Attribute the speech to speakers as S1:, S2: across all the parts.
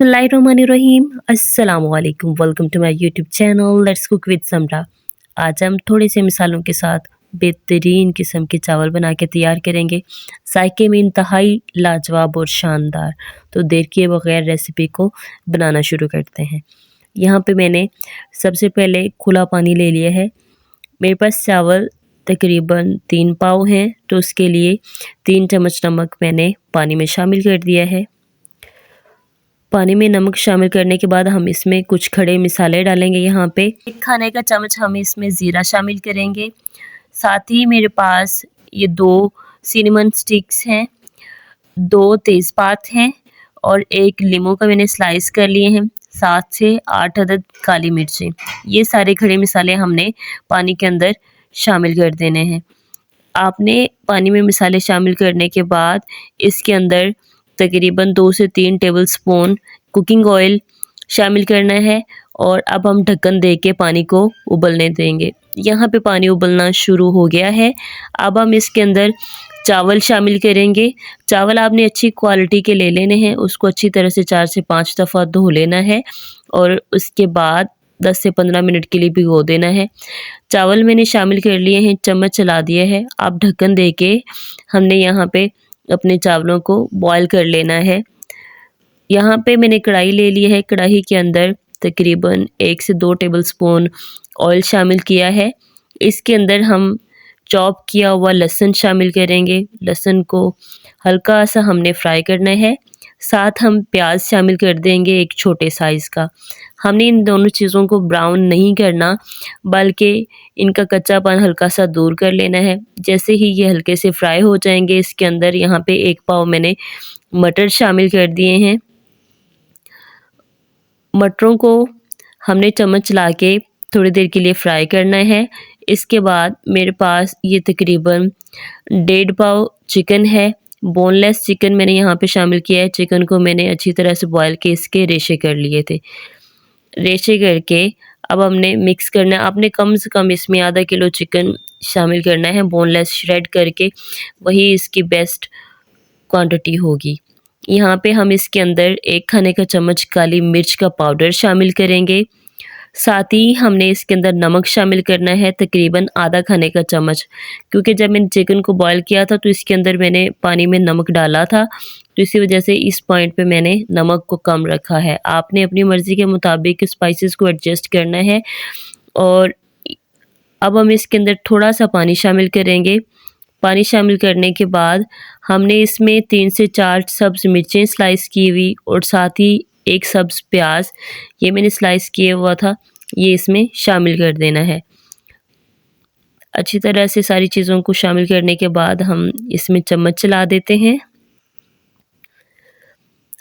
S1: बिस्मिल्लाहिर्रहमानिर्रहीम अस्सलामुअलैकुम। Welcome to my YouTube channel let's cook with Samra. आज हम थोड़े से मिसालों के साथ बेहतरीन किस्म के चावल बना के तैयार करेंगे, जायके में इंतहाई लाजवाब और शानदार। तो देर किए बगैर रेसिपी को बनाना शुरू करते हैं। यहाँ पे मैंने सबसे पहले खुला पानी ले लिया है। मेरे पास चावल तकरीबन 3 पाव हैं, तो उसके लिए 3 चम्मच नमक मैंने पानी में शामिल कर दिया है। पानी में नमक शामिल करने के बाद हम इसमें कुछ खड़े मसाले डालेंगे। यहाँ पे 1 खाने का चम्मच हम इसमें ज़ीरा शामिल करेंगे। साथ ही मेरे पास ये 2 सिनेमन स्टिक्स हैं, 2 तेज़पात हैं और 1 लीमू का मैंने स्लाइस कर लिए हैं। 7 से 8 अदद काली मिर्चें। ये सारे खड़े मसाले हमने पानी के अंदर शामिल कर देने हैं। आपने पानी में मसाले शामिल करने के बाद इसके अंदर तकरीबन 2 से 3 टेबलस्पून कुकिंग ऑयल शामिल करना है और अब हम ढक्कन दे के पानी को उबलने देंगे। यहाँ पे पानी उबलना शुरू हो गया है। अब हम इसके अंदर चावल शामिल करेंगे। चावल आपने अच्छी क्वालिटी के ले लेने हैं, उसको अच्छी तरह से 4 से 5 दफ़ा धो लेना है और उसके बाद 10 से 15 मिनट के लिए भिगो देना है। चावल मैंने शामिल कर लिए हैं, चम्मच चला दिया है। अब ढक्कन दे के हमने यहाँ पे अपने चावलों को बॉयल कर लेना है। यहाँ पे मैंने कढ़ाई ले ली है। कढ़ाई के अंदर तकरीबन 1 से 2 टेबलस्पून ऑयल शामिल किया है। इसके अंदर हम चॉप किया हुआ लहसुन शामिल करेंगे। लहसुन को हल्का सा हमने फ्राई करना है। साथ हम प्याज शामिल कर देंगे, एक छोटे साइज़ का। हमने इन दोनों चीज़ों को ब्राउन नहीं करना, बल्कि इनका कच्चापन हल्का सा दूर कर लेना है। जैसे ही ये हल्के से फ्राई हो जाएंगे, इसके अंदर यहाँ पे 1 पाव मैंने मटर शामिल कर दिए हैं। मटरों को हमने चम्मच चला के थोड़ी देर के लिए फ्राई करना है। इसके बाद मेरे पास ये तकरीबन 1.5 पाव चिकन है। बोनलेस चिकन मैंने यहाँ पे शामिल किया है। चिकन को मैंने अच्छी तरह से बॉयल के इसके रेशे कर लिए थे। रेशे करके अब हमने मिक्स करना है। आपने कम से कम इसमें आधा किलो चिकन शामिल करना है, बोनलेस श्रेड करके, वही इसकी बेस्ट क्वांटिटी होगी। यहाँ पे हम इसके अंदर 1 खाने का चम्मच काली मिर्च का पाउडर शामिल करेंगे। साथ ही हमने इसके अंदर नमक शामिल करना है, तकरीबन आधा खाने का चम्मच, क्योंकि जब मैंने चिकन को बॉयल किया था तो इसके अंदर मैंने पानी में नमक डाला था, तो इसी वजह से इस पॉइंट पे मैंने नमक को कम रखा है। आपने अपनी मर्ज़ी के मुताबिक स्पाइसेस को एडजस्ट करना है। और अब हम इसके अंदर थोड़ा सा पानी शामिल करेंगे। पानी शामिल करने के बाद हमने इसमें 3 से 4 सब्ज़ मिर्चें स्लाइस की हुई और साथ ही 1 सब्ज़ प्याज, ये मैंने स्लाइस किया हुआ था, ये इसमें शामिल कर देना है। अच्छी तरह से सारी चीज़ों को शामिल करने के बाद हम इसमें चम्मच चला देते हैं।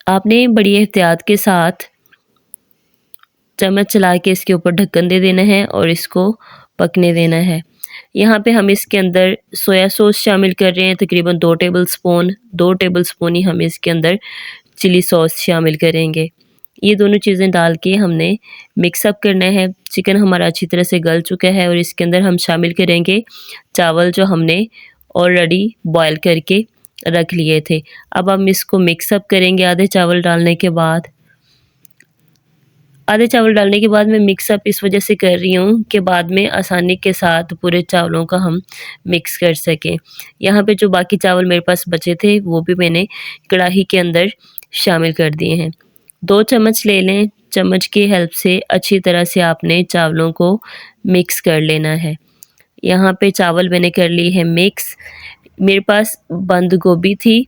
S1: आपने बड़ी एहतियात के साथ चम्मच चला के इसके ऊपर ढक्कन दे देना है और इसको पकने देना है। यहाँ पे हम इसके अंदर सोया सॉस शामिल कर रहे हैं, तकरीबन 2 टेबलस्पून। 2 टेबलस्पून ही हम इसके अंदर चिली सॉस शामिल करेंगे। ये दोनों चीज़ें डाल के हमने मिक्स अप करना है। चिकन हमारा अच्छी तरह से गल चुका है और इसके अंदर हम शामिल करेंगे चावल जो हमने ऑलरेडी बॉयल करके रख लिए थे। अब हम इसको मिक्स अप करेंगे। आधे चावल डालने के बाद मैं मिक्स अप इस वजह से कर रही हूँ कि बाद में आसानी के साथ पूरे चावलों का हम मिक्स कर सकें। यहाँ पे जो बाकी चावल मेरे पास बचे थे वो भी मैंने कढ़ाई के अंदर शामिल कर दिए हैं। 2 चम्मच ले लें। चम्मच की हेल्प से अच्छी तरह से आपने चावलों को मिक्स कर लेना है। यहाँ पे चावल मैंने कर ली है मिक्स। मेरे पास बंद गोभी थी,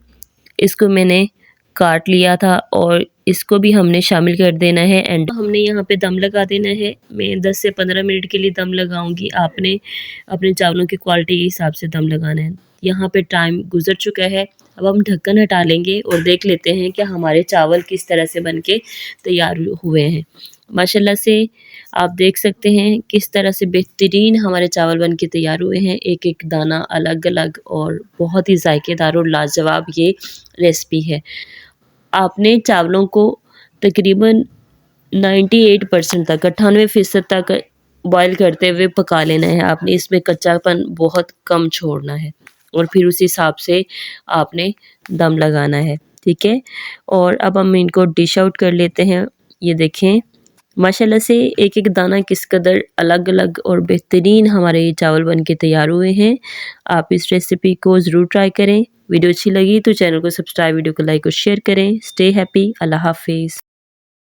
S1: इसको मैंने काट लिया था और इसको भी हमने शामिल कर देना है। एंड हमने यहाँ पे दम लगा देना है। मैं 10 से 15 मिनट के लिए दम लगाऊंगी। आपने अपने चावलों की क्वालिटी के हिसाब से दम लगाना है। यहाँ पे टाइम गुजर चुका है। अब हम ढक्कन हटा लेंगे और देख लेते हैं कि हमारे चावल किस तरह से बनके तैयार हुए हैं। माशाल्लाह से आप देख सकते हैं किस तरह से बेहतरीन हमारे चावल बनके तैयार हुए हैं। एक एक दाना अलग अलग और बहुत ही जायकेदार और लाजवाब ये रेसिपी है। आपने चावलों को तकरीबन 98% तक, 98% तक बॉयल करते हुए पका लेना है। आपने इसमें कच्चापन बहुत कम छोड़ना है और फिर उस हिसाब से आपने दम लगाना है। ठीक है। और अब हम इनको डिश आउट कर लेते हैं। ये देखें माशाल्लाह से एक एक दाना किस कदर अलग अलग और बेहतरीन हमारे ये चावल बन के तैयार हुए हैं। आप इस रेसिपी को ज़रूर ट्राई करें। वीडियो अच्छी लगी तो चैनल को सब्सक्राइब, वीडियो को लाइक और शेयर करें। Stay happy. अल्लाह हाफिज़।